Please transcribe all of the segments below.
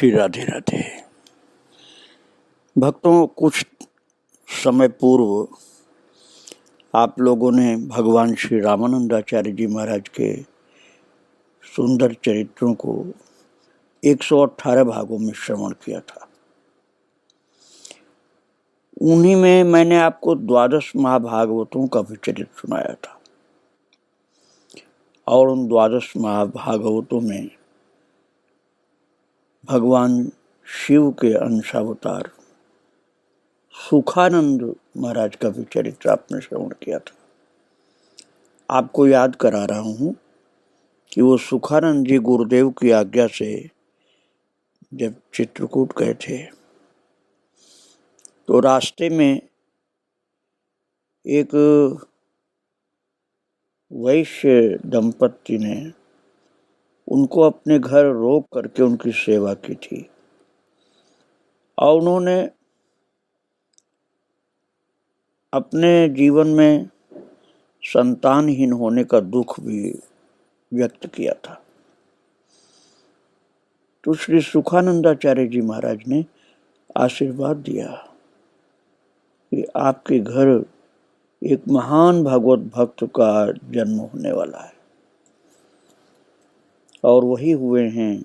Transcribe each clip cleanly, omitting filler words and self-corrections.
श्री राधे राधे। भक्तों, कुछ समय पूर्व आप लोगों ने भगवान श्री रामानंदाचार्य जी महाराज के सुंदर चरित्रों को 118 भागों में श्रवण किया था। उन्हीं में मैंने आपको 12 महाभागवतों का भी चरित्र सुनाया था और उन 12 महाभागवतों में भगवान शिव के अंशावतार सुखानंद महाराज का भी चरित्र आपने श्रवण किया था। आपको याद करा रहा हूं कि वो सुखानंद जी गुरुदेव की आज्ञा से जब चित्रकूट गए थे तो रास्ते में एक वैश्य दंपत्ति ने उनको अपने घर रोक करके उनकी सेवा की थी और उन्होंने अपने जीवन में संतानहीन होने का दुख भी व्यक्त किया था। तो श्री सुखानंदाचार्य जी महाराज ने आशीर्वाद दिया कि आपके घर एक महान भागवत भक्त का जन्म होने वाला है और वही हुए हैं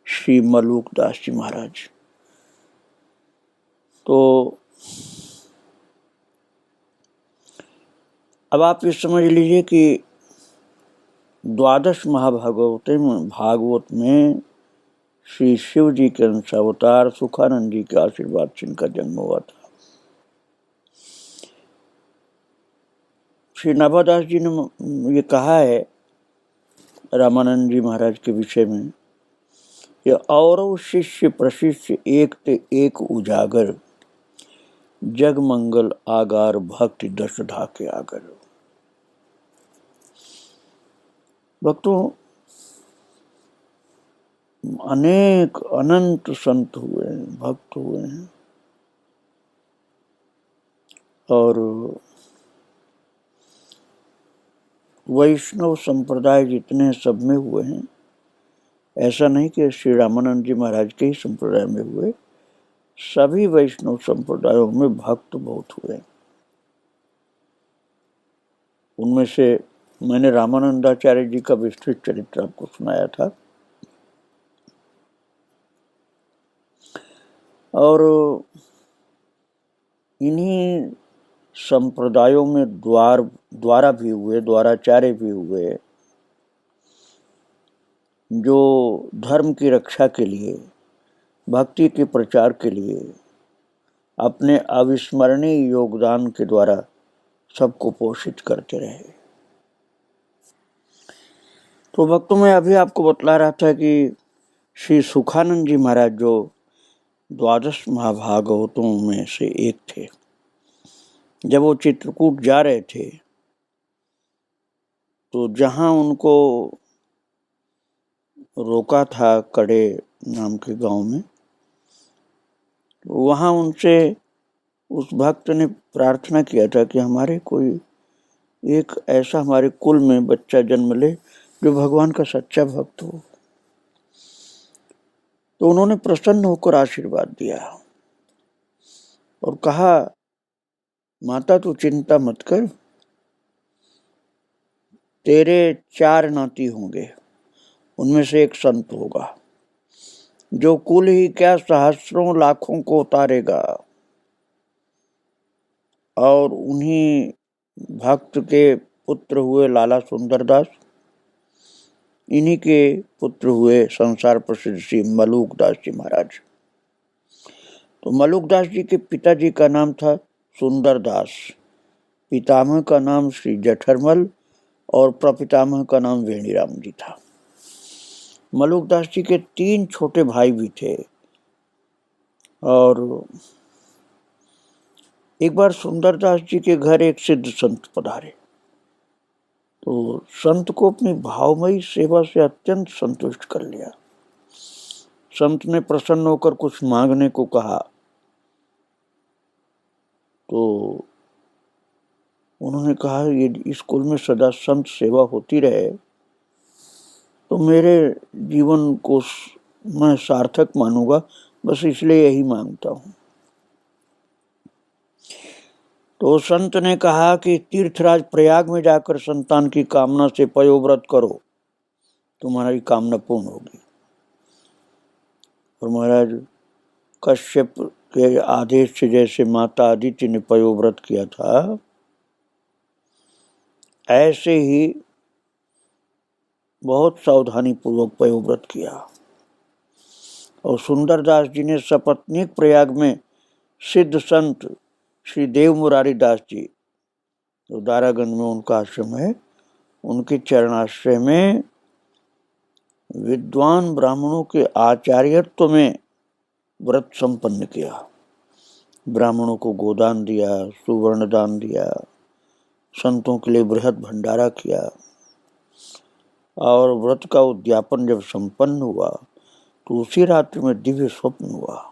श्री मलूक दास जी महाराज। तो अब आप ये समझ लीजिए कि 12 भागवत में श्री शिव जी के अंशावतार सुखानंद जी के आशीर्वाद से इनका जन्म हुआ था। श्री नाभादास जी ने ये कहा है रामानंद जी महाराज के विषय में, ये और शिष्य प्रशिष्य एक ते एक उजागर, जग मंगल आगार भक्ति दशधा के आगर। भक्तों, अनेक अनंत संत हुए हैं, भक्त हुए हैं और वैष्णव संप्रदाय जितने सब में हुए हैं, ऐसा नहीं कि श्री रामानंद जी महाराज के ही संप्रदाय में हुए, सभी वैष्णव संप्रदायों में भक्त बहुत हुए। उनमें से मैंने रामानंदाचार्य जी का विस्तृत चरित्र आपको सुनाया था और इन्हीं संप्रदायों में द्वारा भी हुए, द्वाराचार्य भी हुए, जो धर्म की रक्षा के लिए, भक्ति के प्रचार के लिए अपने अविस्मरणीय योगदान के द्वारा सबको पोषित करते रहे। तो भक्तों, मैं अभी आपको बतला रहा था कि श्री सुखानंद जी महाराज जो 12 महाभागवतों में से एक थे, जब वो चित्रकूट जा रहे थे तो जहां उनको रोका था कड़े नाम के गांव में, वहां उनसे उस भक्त ने प्रार्थना किया था कि हमारे कोई एक ऐसा हमारे कुल में बच्चा जन्म ले जो भगवान का सच्चा भक्त हो। तो उन्होंने प्रसन्न होकर आशीर्वाद दिया और कहा, माता तू चिंता मत कर, तेरे 4 नाती होंगे, उनमें से एक संत होगा जो कुल ही क्या सहस्रों लाखों को उतारेगा और उन्हीं भक्त के पुत्र हुए लाला सुंदरदास, इन्हीं के पुत्र हुए संसार प्रसिद्ध श्री मलूक दास जी महाराज। तो मलूक दास जी के पिताजी का नाम था सुंदरदास, पितामह का नाम श्री जठरमल और प्रपितामह का नाम वेणीराम जी था। मलूक दास जी के 3 छोटे भाई भी थे और एक बार सुंदरदास जी के घर एक सिद्ध संत पधारे। तो संत को अपनी भावमयी सेवा से अत्यंत संतुष्ट कर लिया। संत ने प्रसन्न होकर कुछ मांगने को कहा तो उन्होंने कहा, ये स्कूल में सदा संत सेवा होती रहे तो मेरे जीवन को मैं सार्थक मानूंगा, बस इसलिए यही मांगता हूं। तो संत ने कहा कि तीर्थराज प्रयाग में जाकर संतान की कामना से पयोव्रत करो, तुम्हारी कामना पूर्ण होगी। और महाराज कश्यप के आदेश से जैसे माता अदिति ने पयोव्रत किया था, ऐसे ही बहुत सावधानी पूर्वक पयोव्रत किया। और सुंदरदास जी ने सपत्नीक प्रयाग में सिद्ध संत श्री देव मुरारी दास जी, तो दारागंज में उनका आश्रम है, उनके चरणाश्रय में विद्वान ब्राह्मणों के आचार्यत्व में व्रत संपन्न किया। ब्राह्मणों को गोदान दिया, सुवर्ण दान दिया, संतों के लिए बृहद भंडारा किया। और व्रत का उद्यापन जब संपन्न हुआ तो उसी रात्रि में दिव्य स्वप्न हुआ।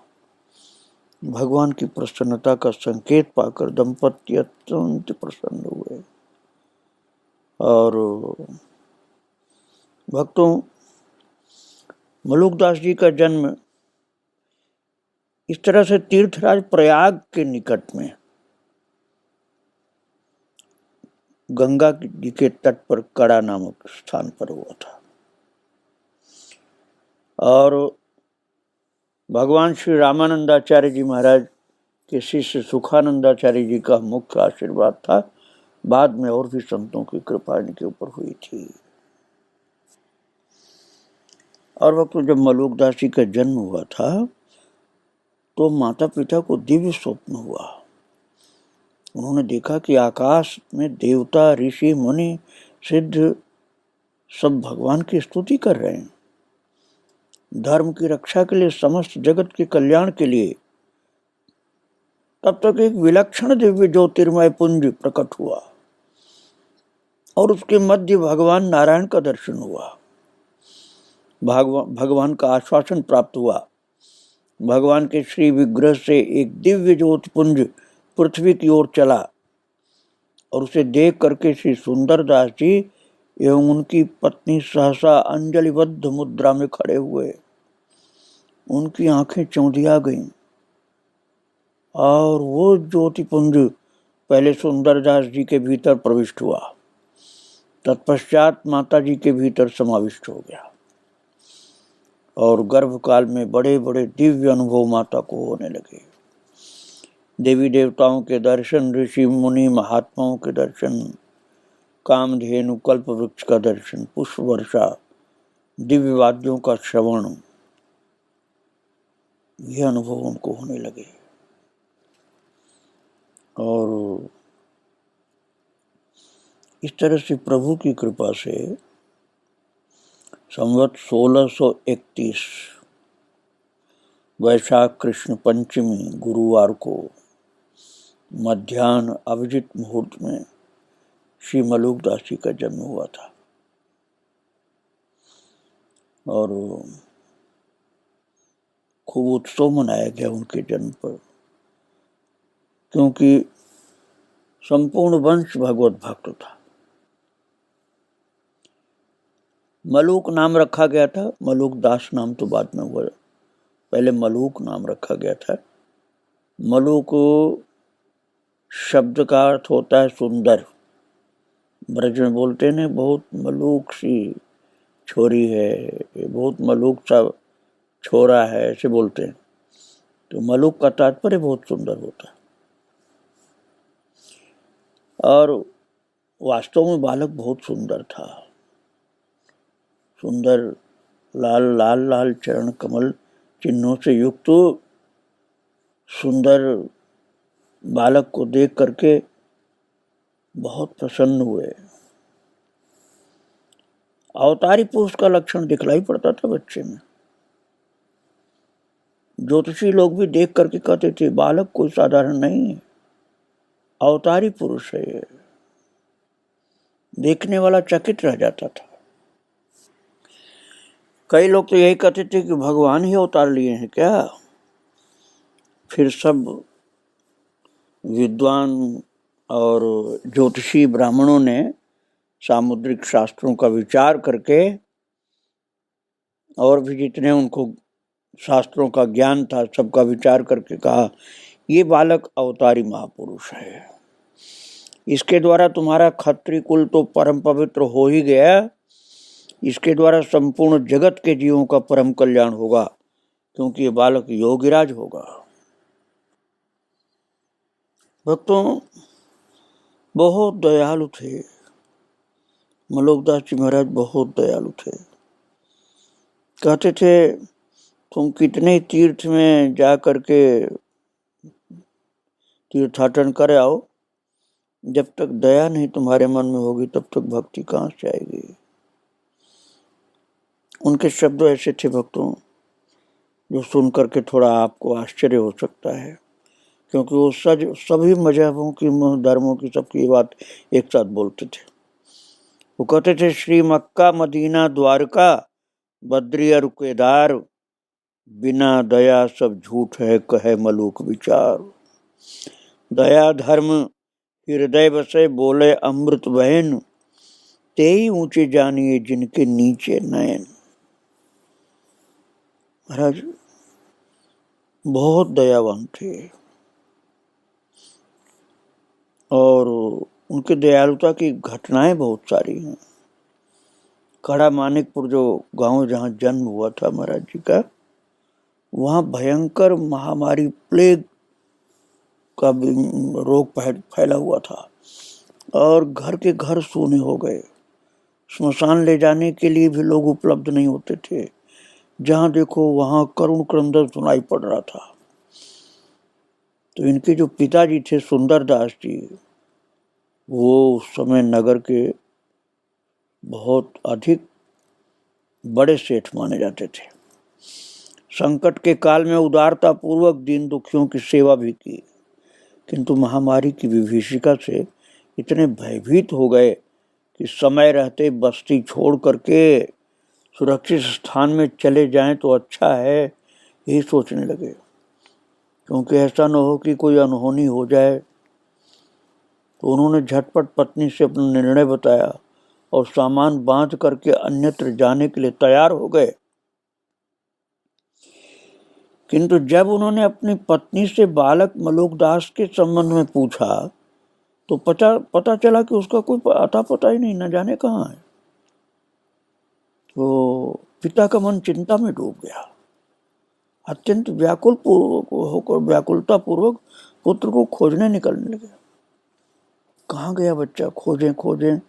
भगवान की प्रसन्नता का संकेत पाकर दंपति अत्यंत प्रसन्न हुए। और भक्तों, मलुकदास जी का जन्म इस तरह से तीर्थराज प्रयाग के निकट में गंगा जी के तट पर कड़ा नामक स्थान पर हुआ था। और भगवान श्री रामानंदाचार्य जी महाराज के शिष्य सुखानंदाचार्य जी का मुख्य आशीर्वाद था। बाद में और भी संतों की कृपा इनके ऊपर हुई थी। और वक्त जब मलुकदास जी का जन्म हुआ था तो माता पिता को दिव्य स्वप्न हुआ। उन्होंने देखा कि आकाश में देवता, ऋषि, मुनि, सिद्ध सब भगवान की स्तुति कर रहे हैं। धर्म की रक्षा के लिए, समस्त जगत के कल्याण के लिए तब तक एक विलक्षण दिव्य ज्योतिर्मय पुंज प्रकट हुआ और उसके मध्य भगवान नारायण का दर्शन हुआ। भगवान का आश्वासन प्राप्त हुआ। भगवान के श्री विग्रह से एक दिव्य ज्योतिपुंज पृथ्वी की ओर चला और उसे देख करके श्री सुंदरदास जी एवं उनकी पत्नी सहसा अंजलिबद्ध मुद्रा में खड़े हुए। उनकी आंखें चौंधिया गईं और वो ज्योतिपुंज पहले सुंदरदास जी के भीतर प्रविष्ट हुआ, तत्पश्चात माता जी के भीतर समाविष्ट हो गया। और गर्भकाल में बड़े बड़े दिव्य अनुभव माता को होने लगे। देवी देवताओं के दर्शन, ऋषि मुनि महात्माओं के दर्शन, कामधेनु कल्प वृक्ष का दर्शन, पुष्प वर्षा, दिव्य वाद्यों का श्रवण, ये अनुभव उनको होने लगे। और इस तरह से प्रभु की कृपा से संवत 1631 वैशाख कृष्ण पंचमी गुरुवार को मध्याह्न अभिजित मुहूर्त में श्री मलुकदास जी का जन्म हुआ था। और खूब उत्सव मनाया गया उनके जन्म पर, क्योंकि संपूर्ण वंश भगवत भक्त था। मलुक नाम रखा गया था, मलुकदास नाम तो बाद में हुआ, पहले मलुक नाम रखा गया था। मलुक शब्द का अर्थ होता है सुंदर। ब्रज में बोलते हैं बहुत मलुक सी छोरी है, बहुत मलुक सा छोरा है, ऐसे बोलते हैं। तो मलुक का तात्पर्य बहुत सुंदर होता है। और वास्तव में बालक बहुत सुंदर था। सुंदर लाल लाल लाल चरण कमल चिन्हों से युक्त सुंदर बालक को देख करके बहुत प्रसन्न हुए। अवतारी पुरुष का लक्षण दिखलाई पड़ता था बच्चे में। ज्योतिषी लोग भी देख करके कहते थे बालक कोई साधारण नहीं है, अवतारी पुरुष है। देखने वाला चकित रह जाता था। कई लोग तो यही कहते थे कि भगवान ही अवतार लिए हैं क्या। फिर सब विद्वान और ज्योतिषी ब्राह्मणों ने सामुद्रिक शास्त्रों का विचार करके और भी जितने उनको शास्त्रों का ज्ञान था सबका विचार करके कहा ये बालक अवतारी महापुरुष है, इसके द्वारा तुम्हारा क्षत्रिय कुल तो परम पवित्र हो ही गया, इसके द्वारा संपूर्ण जगत के जीवों का परम कल्याण होगा, क्योंकि ये बालक योगीराज होगा। भक्तों, बहुत दयालु थे मलोकदास जी महाराज, बहुत दयालु थे। कहते थे तुम कितने तीर्थ में जा करके तीर्थाटन कर आओ, जब तक दया नहीं तुम्हारे मन में होगी तब तक भक्ति कहाँ से आएगी। उनके शब्द ऐसे थे भक्तों, जो सुन करके थोड़ा आपको आश्चर्य हो सकता है, क्योंकि वो सभी मजहबों की, धर्मों की, सबकी बात एक साथ बोलते थे। वो कहते थे श्री मक्का मदीना द्वारका बद्री और केदार, बिना दया सब झूठ है कहे मलूक विचार। दया धर्म हृदय बसे बोले अमृत बहन, तेई ऊंचे जानिए जिनके नीचे नयन। महाराज बहुत दयावान थे और उनके दयालुता की घटनाएं बहुत सारी हैं। कड़ा मानिकपुर जो गांव जहाँ जन्म हुआ था महाराज जी का, वहाँ भयंकर महामारी प्लेग का रोग फैला हुआ था और घर के घर सूने हो गए। स्मशान ले जाने के लिए भी लोग उपलब्ध नहीं होते थे। जहाँ देखो वहाँ करुण क्रंदन सुनाई पड़ रहा था। तो इनके जो पिताजी थे सुंदरदास जी, वो उस समय नगर के बहुत अधिक बड़े सेठ माने जाते थे। संकट के काल में उदारता पूर्वक दीन दुखियों की सेवा भी की, किंतु महामारी की विभीषिका से इतने भयभीत हो गए कि समय रहते बस्ती छोड़ करके सुरक्षित स्थान में चले जाएं तो अच्छा है, यही सोचने लगे, क्योंकि ऐसा न हो कि कोई अनहोनी हो जाए। तो उन्होंने झटपट पत्नी से अपना निर्णय बताया और सामान बांध करके अन्यत्र जाने के लिए तैयार हो गए। किंतु जब उन्होंने अपनी पत्नी से बालक मलोकदास के संबंध में पूछा तो पता चला कि उसका कोई अता पता ही नहीं, न जाने कहाँ है। तो पिता का मन चिंता में डूब गया। अत्यंत व्याकुलता पूर्वक पुत्र को खोजने निकलने लगे। कहाँ गया बच्चा, खोजें।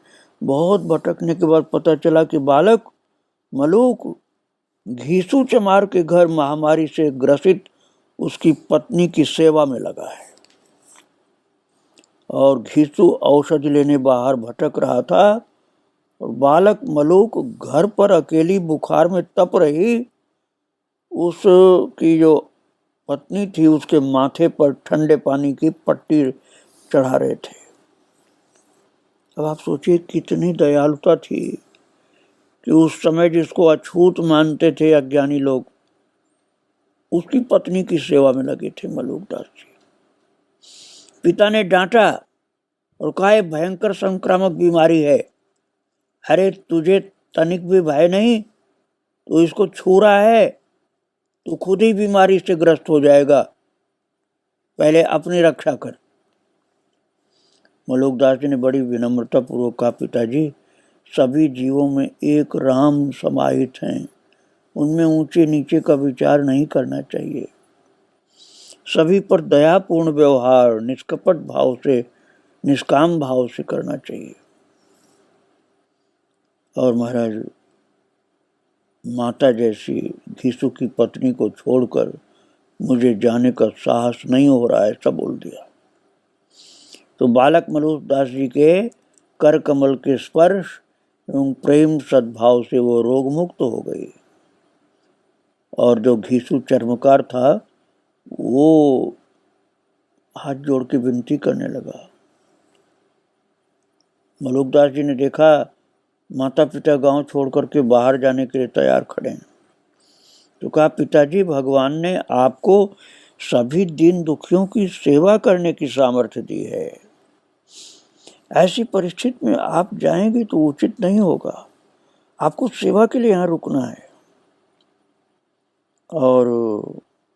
बहुत भटकने के बाद पता चला कि बालक मलूक घीसू चमार के घर महामारी से ग्रसित उसकी पत्नी की सेवा में लगा है और घीसू औषधि लेने बाहर भटक रहा था और बालक मलूक घर पर अकेली बुखार में तप रही उसकी जो पत्नी थी उसके माथे पर ठंडे पानी की पट्टी चढ़ा रहे थे। अब आप सोचिए कितनी दयालुता थी कि उस समय जिसको अछूत मानते थे अज्ञानी लोग, उसकी पत्नी की सेवा में लगे थे मलूकदास जी। पिता ने डांटा और कहा भयंकर संक्रामक बीमारी है, अरे तुझे तनिक भी भय नहीं, तो इसको छू रहा है तो खुद ही बीमारी से ग्रस्त हो जाएगा, पहले अपनी रक्षा कर। मलूकदास जी ने बड़ी विनम्रता पूर्वक कहा पिताजी, सभी जीवों में एक राम समाहित हैं, उनमें ऊंचे नीचे का विचार नहीं करना चाहिए। सभी पर दयापूर्ण व्यवहार निष्कपट भाव से, निष्काम भाव से करना चाहिए। और महाराज माता जैसी घीसू की पत्नी को छोड़कर मुझे जाने का साहस नहीं हो रहा है, ऐसा बोल दिया। तो बालक मलूकदास जी के कर कमल के स्पर्श एवं प्रेम सद्भाव से वो रोग मुक्त हो गई और जो घीसू चर्मकार था वो हाथ जोड़ के विनती करने लगा। मलूकदास जी ने देखा माता पिता गांव छोड़ करके बाहर जाने के लिए तैयार खड़े हैं, तो कहा पिताजी, भगवान ने आपको सभी दीन दुखियों की सेवा करने की सामर्थ्य दी है, ऐसी परिस्थिति में आप जाएंगे तो उचित नहीं होगा, आपको सेवा के लिए यहाँ रुकना है। और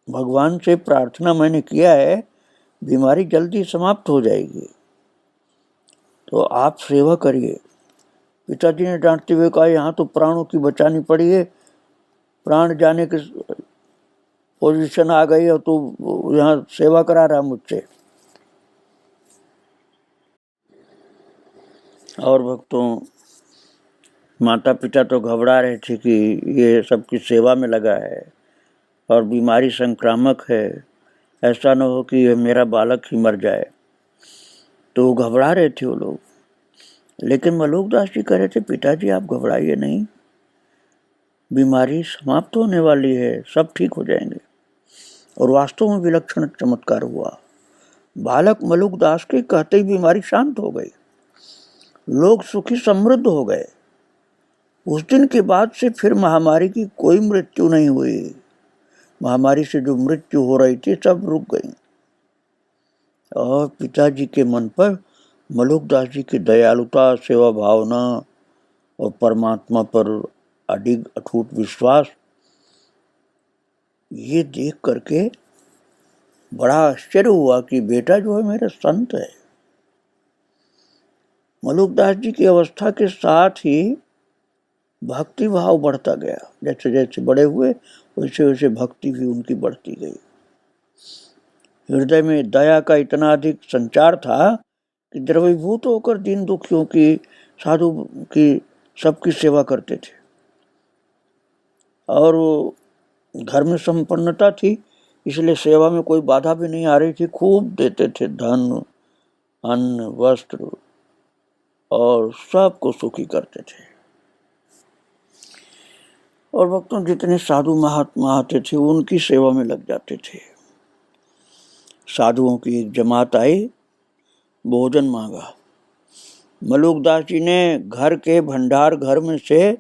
भगवान से प्रार्थना मैंने किया है, बीमारी जल्दी समाप्त हो जाएगी, तो आप सेवा करिए। पिताजी ने डांटते हुए कहा, यहाँ तो प्राणों की बचानी पड़ी है, प्राण जाने की पोजीशन आ गई है, तो यहाँ सेवा करा रहा मुझसे। और भक्तों, माता पिता तो घबरा रहे थे कि ये सबकी सेवा में लगा है और बीमारी संक्रामक है, ऐसा न हो कि मेरा बालक ही मर जाए, तो घबरा रहे थे वो लोग। लेकिन मलूकदास जी कह रहे थे, पिताजी आप घबराइए नहीं, बीमारी समाप्त होने वाली है, सब ठीक हो जाएंगे। और वास्तव में विलक्षण चमत्कार हुआ। बालक मलूकदास के कहते ही बीमारी शांत हो गई, लोग सुखी समृद्ध हो गए। उस दिन के बाद से फिर महामारी की कोई मृत्यु नहीं हुई। महामारी से जो मृत्यु हो रही थी सब रुक गई। और पिताजी के मन पर मलूकदास जी की दयालुता, सेवा भावना और परमात्मा पर अडिग अटूट विश्वास, ये देख करके बड़ा आश्चर्य हुआ कि बेटा जो है मेरा संत है। मलूकदास जी की अवस्था के साथ ही भक्ति भाव बढ़ता गया। जैसे जैसे बड़े हुए वैसे वैसे भक्ति भी उनकी बढ़ती गई। हृदय में दया का इतना अधिक संचार था कि द्रवीभूत होकर दीन दुखियों की, साधु की, सबकी सेवा करते थे। और वो घर में संपन्नता थी, इसलिए सेवा में कोई बाधा भी नहीं आ रही थी। खूब देते थे, धन, अन्न, वस्त्र, और सबको सुखी करते थे। और भक्तों, जितने साधु महात्मा आते थे उनकी सेवा में लग जाते थे। साधुओं की एक जमात आई, भोजन मांगा। मलूकदास जी ने घर के भंडार घर में से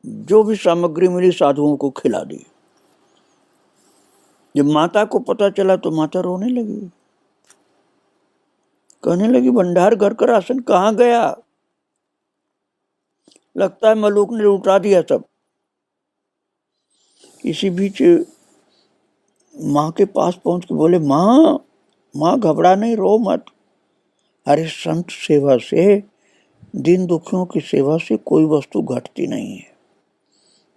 जो भी सामग्री मिली साधुओं को खिला दी। जब माता को पता चला तो माता रोने लगी, कहने लगी, भंडार घर का राशन कहाँ गया? लगता है मलूक ने लुटा दिया सब। इसी बीच माँ के पास पहुंच के बोले, माँ घबरा नहीं, रो मत। अरे संत सेवा से, दीन दुखियों की सेवा से कोई वस्तु घटती नहीं है,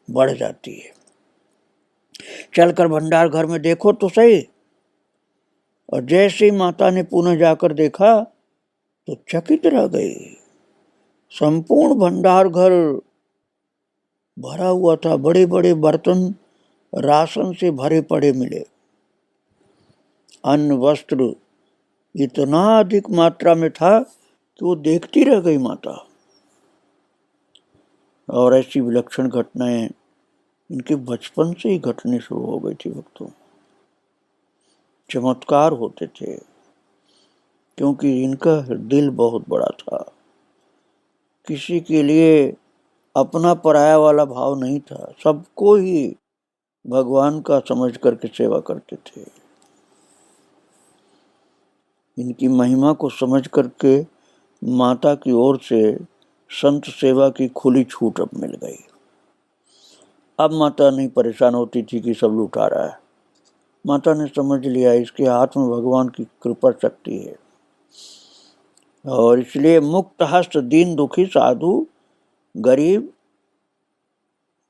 बढ़ जाती है। चलकर भंडार घर में देखो तो सही। और जैसे ही माता ने पुनः जाकर देखा तो चकित रह गई। संपूर्ण भंडार घर भरा हुआ था, बड़े बड़े बर्तन राशन से भरे पड़े मिले। अन्न वस्त्र इतना अधिक मात्रा में था कि वो देखती रह गई माता। और ऐसी विलक्षण घटनाएं इनके बचपन से ही घटने शुरू हो गई थी भक्तों। चमत्कार होते थे क्योंकि इनका दिल बहुत बड़ा था। किसी के लिए अपना पराया वाला भाव नहीं था, सबको ही भगवान का समझ करके सेवा करते थे। इनकी महिमा को समझ करके माता की ओर से संत सेवा की खुली छूट अब मिल गई। अब माता नहीं परेशान होती थी कि सब लुटा रहा है। माता ने समझ लिया इसके हाथ में भगवान की कृपा शक्ति है, और इसलिए मुक्त हस्त दीन दुखी साधु गरीब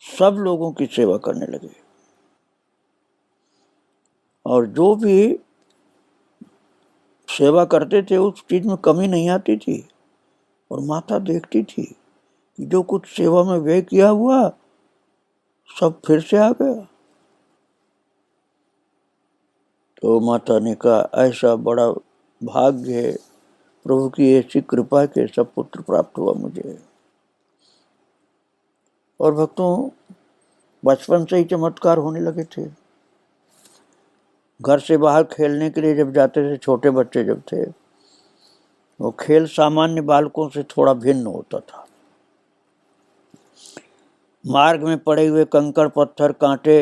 सब लोगों की सेवा करने लगे। और जो भी सेवा करते थे उस चीज में कमी नहीं आती थी। और माता देखती थी कि जो कुछ सेवा में व्यय किया हुआ सब फिर से आ गया। तो माता ने कहा, ऐसा बड़ा भाग्य है, प्रभु की ऐसी कृपा के सब पुत्र प्राप्त हुआ मुझे। और भक्तों, बचपन से ही चमत्कार होने लगे थे। घर से बाहर खेलने के लिए जब जाते थे, छोटे बच्चे जब थे, वो खेल सामान्य बालकों से थोड़ा भिन्न होता था। मार्ग में पड़े हुए कंकड़ पत्थर कांटे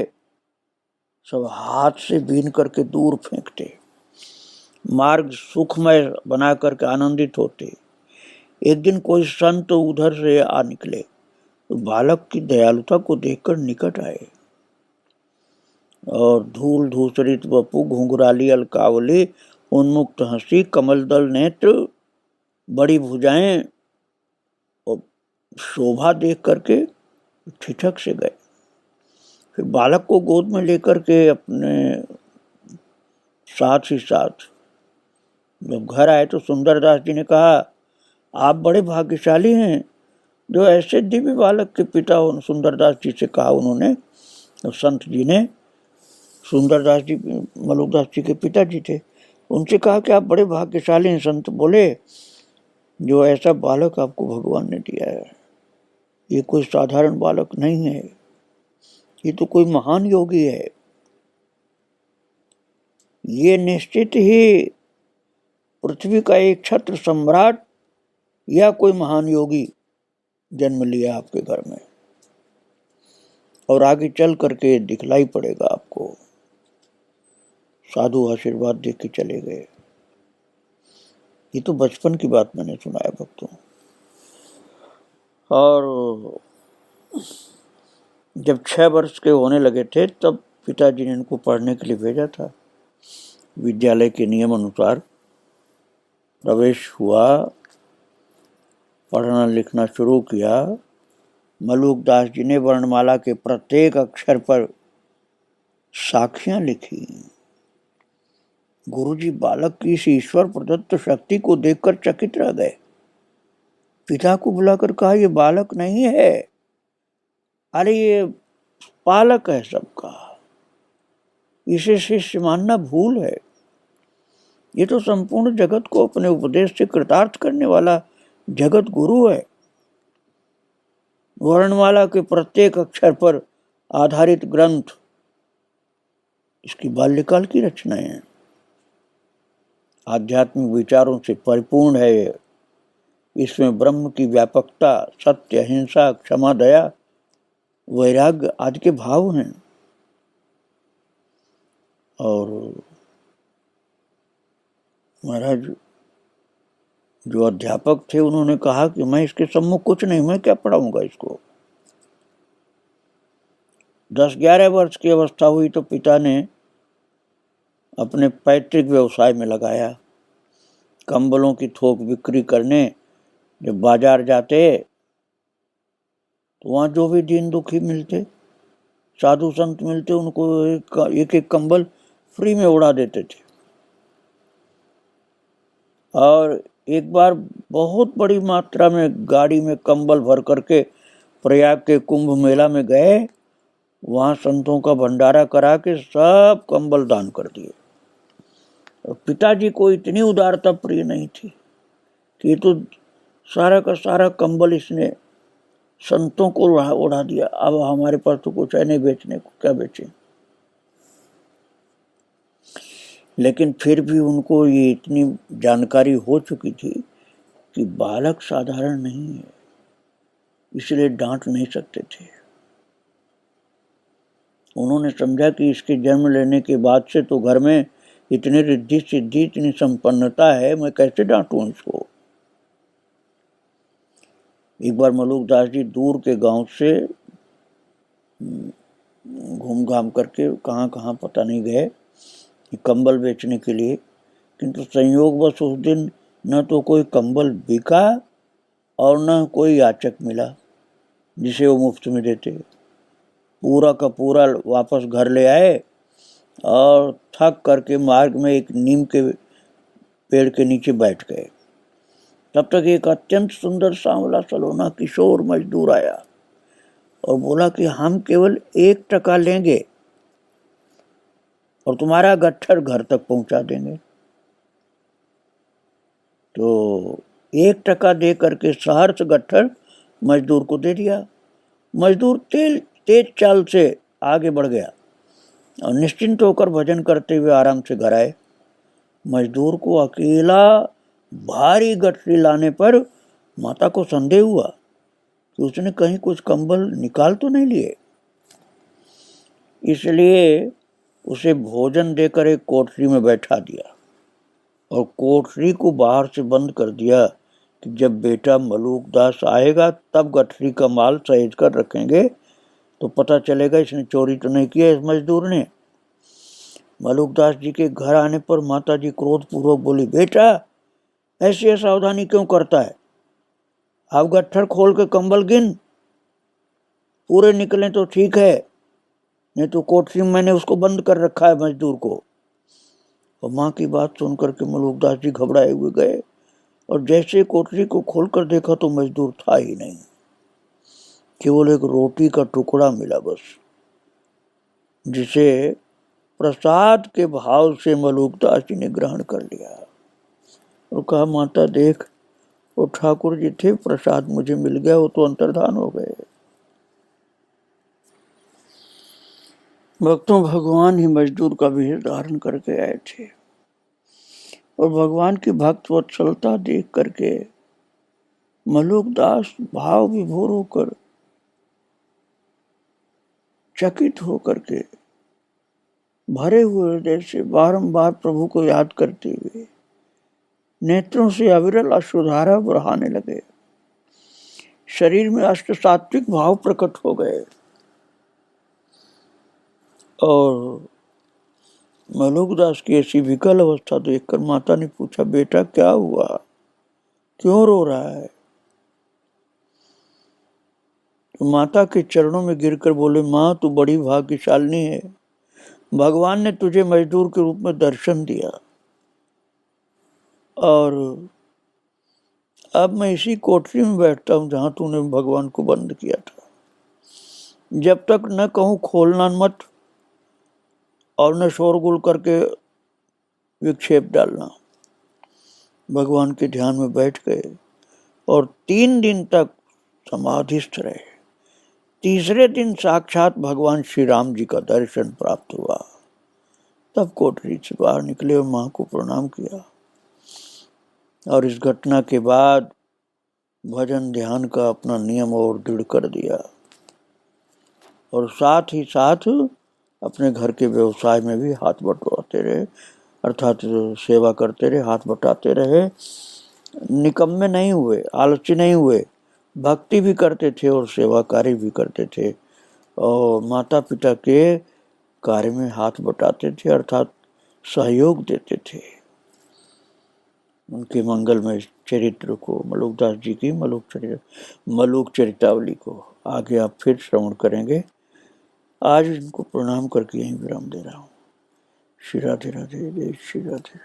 सब हाथ से बीन करके दूर फेंकते, मार्ग सुखमय बना करके आनंदित होते। एक दिन कोई संत उधर से आ निकले तो बालक की दयालुता को देखकर निकट आए। और धूल धूसरित वपु घुंघराली अलकावली उन्मुक्त हंसी कमल दल नेत्र बड़ी भुजाएं और शोभा देख करके ठिठक से गए। फिर बालक को गोद में लेकर के अपने साथ ही साथ जब घर आए तो सुंदरदास जी ने कहा, आप बड़े भाग्यशाली हैं जो ऐसे दिव्य बालक के पिता हो। सुंदरदास जी से कहा उन्होंने, तो संत जी ने, सुंदरदास जी मलुकदास जी के पिताजी थे, उनसे कहा कि आप बड़े भाग्यशाली हैं। संत बोले, जो ऐसा बालक आपको भगवान ने दिया है, ये कोई साधारण बालक नहीं है, ये तो कोई महान योगी है। ये निश्चित ही पृथ्वी का एक छत्र सम्राट या कोई महान योगी जन्म लिया आपके घर में, और आगे चल करके दिखलाई पड़ेगा आपको। साधु आशीर्वाद दे के चले गए। ये तो बचपन की बात मैंने सुनाया भक्तों। और जब 6 वर्ष के होने लगे थे तब पिताजी ने इनको पढ़ने के लिए भेजा था। विद्यालय के नियम अनुसार प्रवेश हुआ, पढ़ना लिखना शुरू किया। मलुकदास जी ने वर्णमाला के प्रत्येक अक्षर पर साखियां लिखी। गुरुजी बालक की इस ईश्वर प्रदत्त शक्ति को देखकर चकित रह गए। पिता को बुलाकर कहा, ये बालक नहीं है, अरे ये पालक है सबका, इसे शिष्य मानना भूल है। ये तो संपूर्ण जगत को अपने उपदेश से कृतार्थ करने वाला जगत गुरु है। वर्णमाला के प्रत्येक अक्षर पर आधारित ग्रंथ इसकी बाल्यकाल की रचनाएं हैं। आध्यात्मिक विचारों से परिपूर्ण है। इसमें ब्रह्म की व्यापकता, सत्य, अहिंसा, क्षमा, दया, वैराग्य आदि के भाव हैं। और महाराज जो अध्यापक थे उन्होंने कहा कि मैं इसके सम्मुख कुछ नहीं, मैं क्या पढ़ाऊंगा इसको। 10-11 वर्ष की अवस्था हुई तो पिता ने अपने पैतृक व्यवसाय में लगाया। कंबलों की थोक बिक्री करने जब बाजार जाते तो वहाँ जो भी दीन दुखी मिलते, साधु संत मिलते, उनको एक एक कंबल फ्री में उड़ा देते थे। और एक बार बहुत बड़ी मात्रा में गाड़ी में कंबल भर करके प्रयाग के कुंभ मेला में गए। वहाँ संतों का भंडारा करा के सब कंबल दान कर दिए। और पिताजी को इतनी उदारता प्रिय नहीं थी कि ये तो सारा का सारा कंबल इसने संतों को उड़ा दिया, अब हमारे पास तो कुछ है नहीं बेचने को, क्या बेचें। लेकिन फिर भी उनको ये इतनी जानकारी हो चुकी थी कि बालक साधारण नहीं है, इसलिए डांट नहीं सकते थे। उन्होंने समझा कि इसके जन्म लेने के बाद से तो घर में इतनी रिद्धि सिद्धि, इतनी संपन्नता है, मैं कैसे डांटूं इसको। एक बार मलुकदास जी दूर के गांव से घूम घाम करके कहाँ कहाँ पता नहीं गए कंबल बेचने के लिए, किंतु संयोगवश उस दिन न तो कोई कंबल बिका और न कोई याचक मिला जिसे वो मुफ्त में देते। पूरा का पूरा वापस घर ले आए और थक करके मार्ग में एक नीम के पेड़ के नीचे बैठ गए। तब तक एक अत्यंत सुंदर सांवला सलोना किशोर मजदूर आया और बोला कि हम केवल 1 टका लेंगे और तुम्हारा गट्ठर घर तक पहुंचा देंगे। तो 1 टका दे करके सहर्ष गट्ठर मजदूर को दे दिया। मजदूर तेज चाल से आगे बढ़ गया और निश्चिंत होकर भजन करते हुए आराम से घर आए। मजदूर को अकेला भारी गठरी लाने पर माता को संदेह हुआ कि उसने कहीं कुछ कंबल निकाल तो नहीं लिए, इसलिए उसे भोजन देकर एक कोठरी में बैठा दिया और कोठरी को बाहर से बंद कर दिया कि जब बेटा मलुकदास आएगा तब गठरी का माल सहेज कर रखेंगे तो पता चलेगा इसने चोरी तो नहीं किया इस मजदूर ने। मलुकदास जी के घर आने पर माता जी क्रोध पूर्वक बोली, बेटा ऐसी असावधानी क्यों करता है? आप गट्ठर खोल के कंबल गिन, पूरे निकले तो ठीक है, नहीं तो कोठरी में मैंने उसको बंद कर रखा है मजदूर को। और माँ की बात सुनकर के मलुकदास जी घबराए हुए गए और जैसे कोठरी को खोलकर देखा तो मजदूर था ही नहीं, केवल एक रोटी का टुकड़ा मिला बस, जिसे प्रसाद के भाव से मलुकदास जी ने ग्रहण कर लिया और कहा, माता देख, वो ठाकुर जी थे, प्रसाद मुझे मिल गया, वो तो अंतर्धान हो गए। भक्तों, भगवान ही मजदूर का भेष धारण करके आए थे और भगवान की भक्त वत्सलता देख करके मलुकदास भाव विभोर होकर, चकित होकर के, भरे हुए हृदय से बारंबार प्रभु को याद करते हुए नेत्रों से अविरल अश्रुधारा बहाने लगे। शरीर में अष्ट सात्विक भाव प्रकट हो गए और मलुकदास की ऐसी विकल अवस्था देखकर माता ने पूछा, बेटा क्या हुआ, क्यों रो रहा है? तो माता के चरणों में गिरकर बोले, माँ तू बड़ी भाग्यशालिनी है, भगवान ने तुझे मजदूर के रूप में दर्शन दिया और अब मैं इसी कोठरी में बैठता हूं जहां तूने भगवान को बंद किया था। जब तक न कहूं खोलना मत और न शोरगुल करके विक्षेप डालना। भगवान के ध्यान में बैठ गए और 3 दिन तक समाधिस्थ रहे। तीसरे दिन साक्षात भगवान श्री राम जी का दर्शन प्राप्त हुआ। तब कोठरी से बाहर निकले और मां को प्रणाम किया और इस घटना के बाद भजन ध्यान का अपना नियम और दृढ़ कर दिया और साथ ही साथ अपने घर के व्यवसाय में भी हाथ बटवाते रहे, अर्थात सेवा करते रहे, हाथ बटाते रहे। निकम्मे नहीं हुए, आलसी नहीं हुए, भक्ति भी करते थे और सेवा कार्य भी करते थे और माता पिता के कार्य में हाथ बटाते थे, अर्थात सहयोग देते थे। उनके मंगलमय चरित्र को, मलुकदास जी की मलुक चरितावली को आगे आप फिर श्रवण करेंगे। आज इनको प्रणाम करके यहीं विराम दे रहा हूँ। श्री राधे राधे, जय श्री राधे।